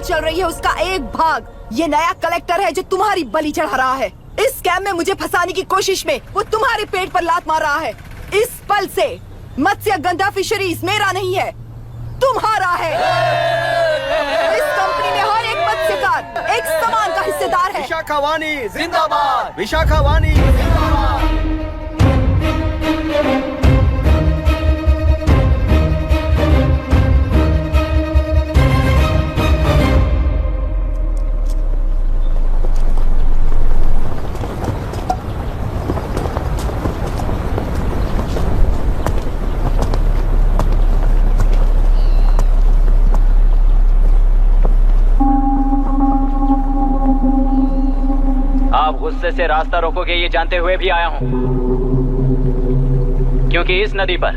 चल रही है उसका एक भाग। ये नया कलेक्टर है जो तुम्हारी बलि चढ़ा रहा है। इस स्कैम में मुझे फंसाने की कोशिश में वो तुम्हारे पेट पर लात मार रहा है। इस पल से मत्स्य गंधा फिशरीज मेरा नहीं है, तुम्हारा है। इस कंपनी में हर एक मत्स्यकार एक समान का हिस्सेदार है। विशाखावाणी जिंदाबाद, विशाखावाणी जिंदाबाद। गुस्से से रास्ता रोकोगे ये जानते हुए भी आया हूं, क्योंकि इस नदी पर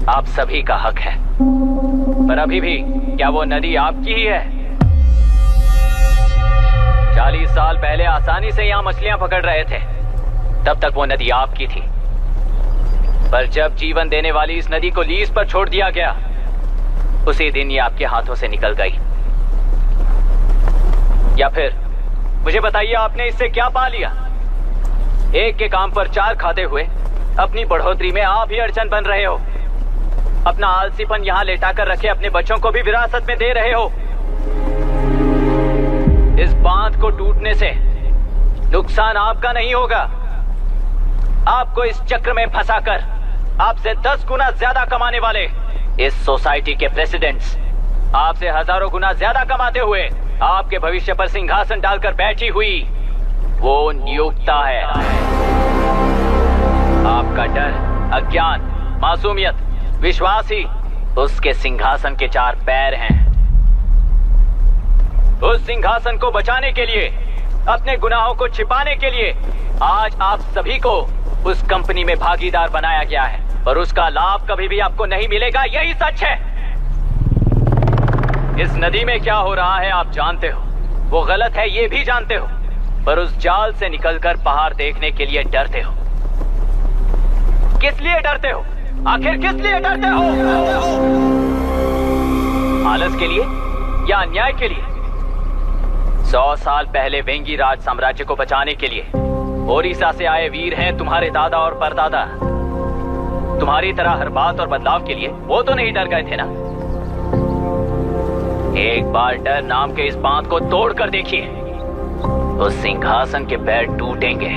आप सभी का हक है। पर अभी भी क्या वो नदी आपकी ही है? 40 साल पहले आसानी से यहां मछलियां पकड़ रहे थे, तब तक वो नदी आपकी थी। पर जब जीवन देने वाली इस नदी को लीज पर छोड़ दिया गया, उसी दिन ये आपके हाथों से निकल गई। या फिर मुझे बताइए, आपने इससे क्या पा लिया? एक के काम पर चार खाते हुए अपनी बढ़ोतरी में आप ही अड़चन बन रहे हो। अपना आलसीपन यहाँ लेटा कर रखे अपने बच्चों को भी विरासत में दे रहे हो। इस बांध को टूटने से नुकसान आपका नहीं होगा। आपको इस चक्र में फंसाकर आपसे 10 गुना ज्यादा कमाने वाले इस सोसाइटी के प्रेसिडेंट्स आपसे हजारों गुना ज्यादा कमाते हुए आपके भविष्य पर सिंहासन डालकर बैठी हुई वो नियोक्ता है। आपका डर, अज्ञान, मासूमियत, विश्वास ही उसके सिंहासन के 4 पैर हैं। उस सिंहासन को बचाने के लिए, अपने गुनाहों को छिपाने के लिए आज आप सभी को उस कंपनी में भागीदार बनाया गया है, और उसका लाभ कभी भी आपको नहीं मिलेगा। यही सच है। इस नदी में क्या हो रहा है आप जानते हो, वो गलत है ये भी जानते हो, पर उस जाल से निकलकर पहाड़ देखने के लिए डरते हो। किस लिए डरते हो? आखिर किस लिए डरते हो? आलस के लिए या अन्याय के लिए? 100 साल पहले वेंगी राज साम्राज्य को बचाने के लिए ओडिशा से आए वीर हैं तुम्हारे दादा और परदादा। तुम्हारी तरह हर बात और बदलाव के लिए वो तो नहीं डर गए थे ना। एक बार डर नाम के इस बांध को तोड़ कर देखिए, उस सिंहासन के पैर टूटेंगे,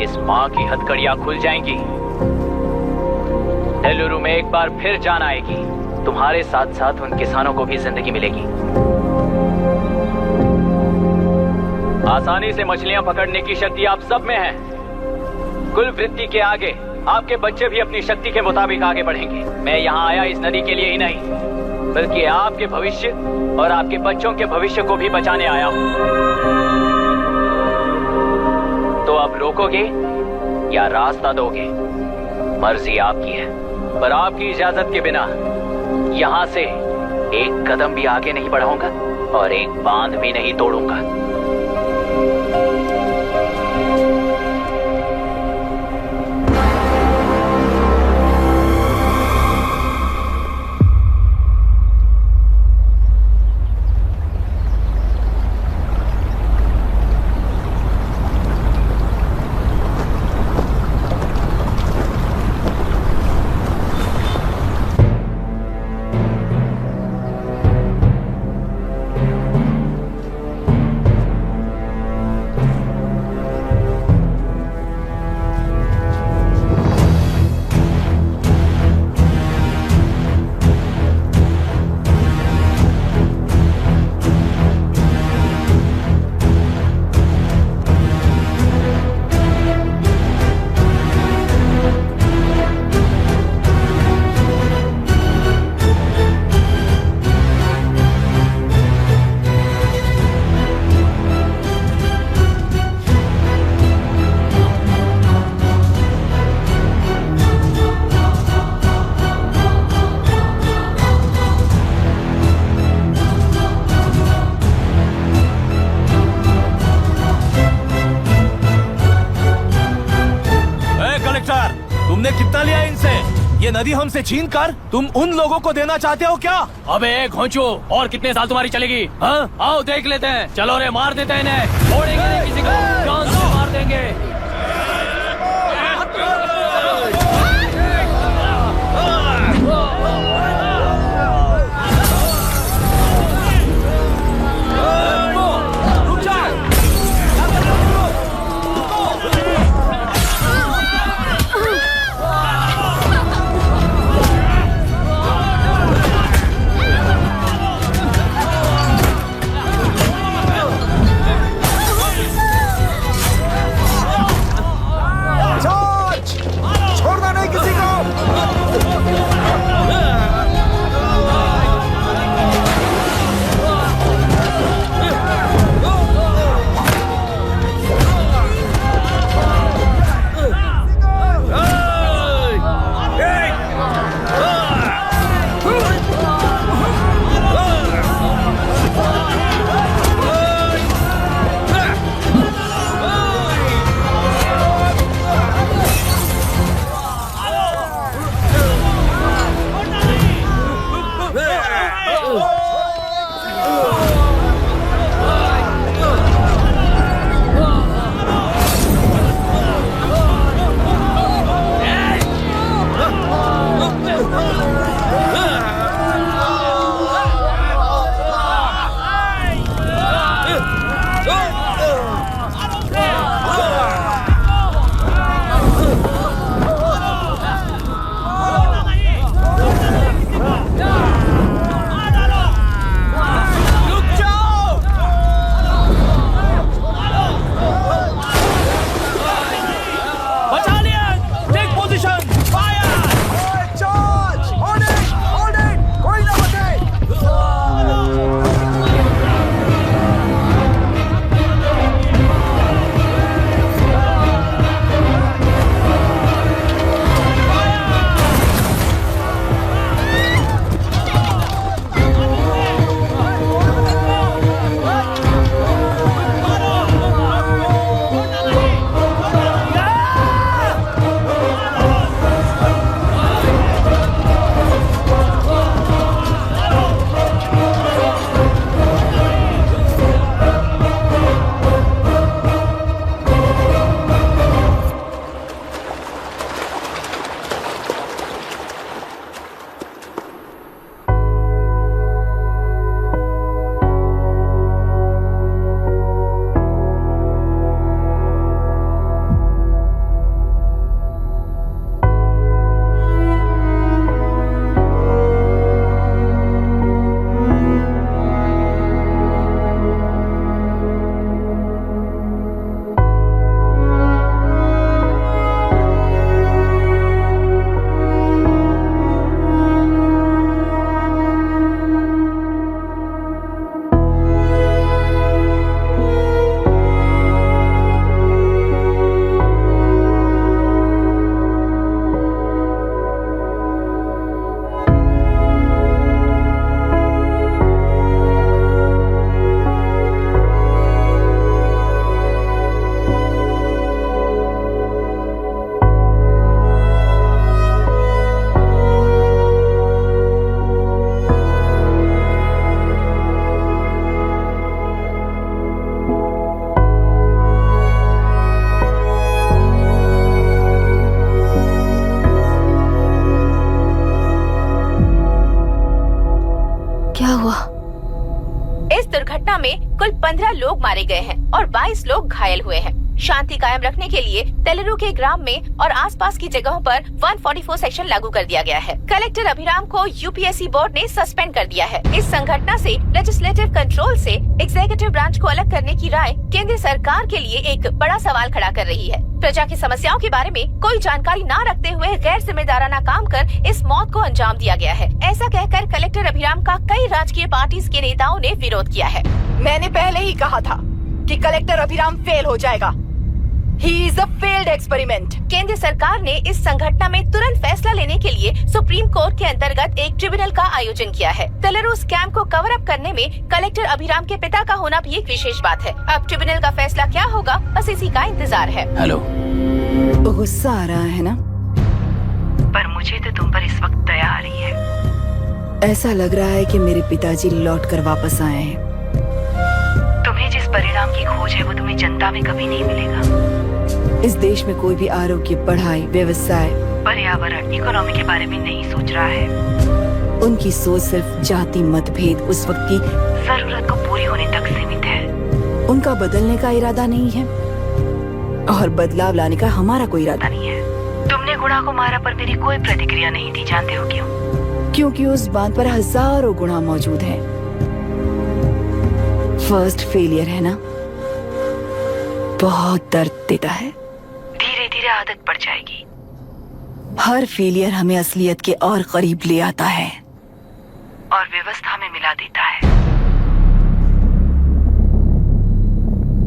इस मां की हथकड़ियां खुल जाएंगी। नेल्लूरू में एक बार फिर जान आएगी। तुम्हारे साथ साथ उन किसानों को भी जिंदगी मिलेगी। आसानी से मछलियां पकड़ने की शक्ति आप सब में है। कुल वृत्ति के आगे आपके बच्चे भी अपनी शक्ति के मुताबिक आगे बढ़ेंगे। मैं यहाँ आया इस नदी के लिए ही नहीं, बल्कि आपके भविष्य और आपके बच्चों के भविष्य को भी बचाने आया हूं। तो अब रोकोगे या रास्ता दोगे, मर्जी आपकी है। पर आपकी इजाजत के बिना यहां से एक कदम भी आगे नहीं बढ़ाऊंगा और एक बांध भी नहीं तोड़ूंगा। नदी हमसे छीन कर तुम उन लोगों को देना चाहते हो क्या? अबे घोंचू, और कितने साल तुम्हारी चलेगी? हाँ, आओ देख लेते हैं। चलो रे, मार देते हैं इन्हें। छोड़ेंगे नहीं किसी को, जान से मार देंगे। छोड़ना नहीं किसी को। दुर्घटना में कुल 15 लोग मारे गए हैं और 22 लोग घायल हुए हैं। शांति कायम रखने के लिए तेलुरु के ग्राम में और आसपास की जगहों पर 144 सेक्शन लागू कर दिया गया है। कलेक्टर अभिराम को यूपीएससी बोर्ड ने सस्पेंड कर दिया है। इस संघटना से लेजिस्लेटिव कंट्रोल से एग्जीक्यूटिव ब्रांच को अलग करने की राय केंद्र सरकार के लिए एक बड़ा सवाल खड़ा कर रही है। प्रजा की समस्याओं के बारे में कोई जानकारी न रखते हुए गैर जिम्मेदाराना काम कर इस मौत को अंजाम दिया गया है। ऐसा कहकर कलेक्टर अभिराम का कई राजकीय पार्टी के नेताओं ने विरोध किया है। मैंने पहले ही कहा था कि कलेक्टर अभिराम फेल हो जाएगा। He is a failed experiment. केंद्र सरकार ने इस संघटना में तुरंत फैसला लेने के लिए सुप्रीम कोर्ट के अंतर्गत एक ट्रिब्यूनल का आयोजन किया है। तेलुरु स्कैम को कवर अप करने में कलेक्टर अभिराम के पिता का होना भी एक विशेष बात है। अब ट्रिब्यूनल का फैसला क्या होगा, बस इसी का इंतजार है। हेलो, गुस्सा आ रहा है ना? पर मुझे तो तुम पर इस वक्त दया आ रही है। ऐसा लग रहा है कि मेरे पिताजी लौट कर वापस आए हैं। तुम्हें जिस परिणाम की खोज है वो तुम्हें जनता में कभी नहीं मिलेगा। इस देश में कोई भी आरोग्य, पढ़ाई, व्यवसाय, पर्यावरण, इकोनॉमी के बारे में नहीं सोच रहा है। उनकी सोच सिर्फ जाति मतभेद उस वक्त की जरूरत को पूरी होने तक सीमित है। उनका बदलने का इरादा नहीं है और बदलाव लाने का हमारा कोई इरादा नहीं है। तुमने गुणा को मारा पर मेरी कोई प्रतिक्रिया नहीं थी, जानते हो क्यों? क्योंकि उस बात पर हजारों गुणा मौजूद हैं। फर्स्ट फेलियर है ना, बहुत दर्द देता है। धीरे धीरे आदत पड़ जाएगी। हर फेलियर हमें असलियत के और करीब ले आता है और व्यवस्था में मिला देता है।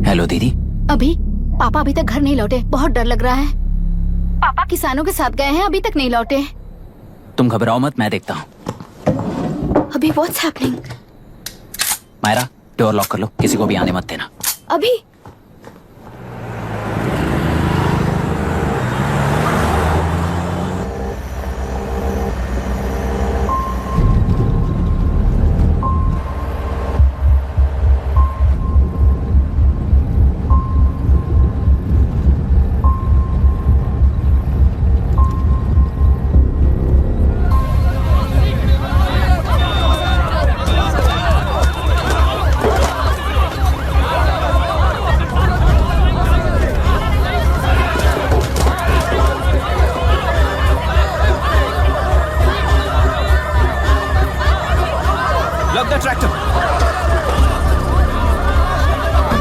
हेलो दीदी। अभी पापा अभी तक घर नहीं लौटे, बहुत डर लग रहा है। पापा किसानों के साथ गए हैं, अभी तक नहीं लौटे। तुम घबराओ मत, मैं देखता हूँ। अभी what's happening? Myra, door lock कर लो, किसी को भी आने मत देना। अभी Lock the tractor.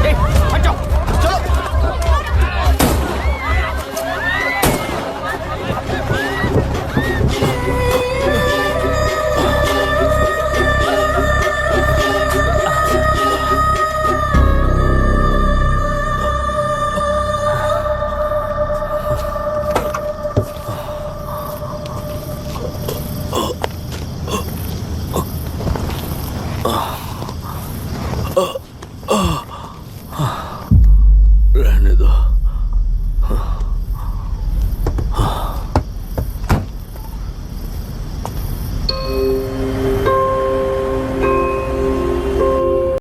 Hey,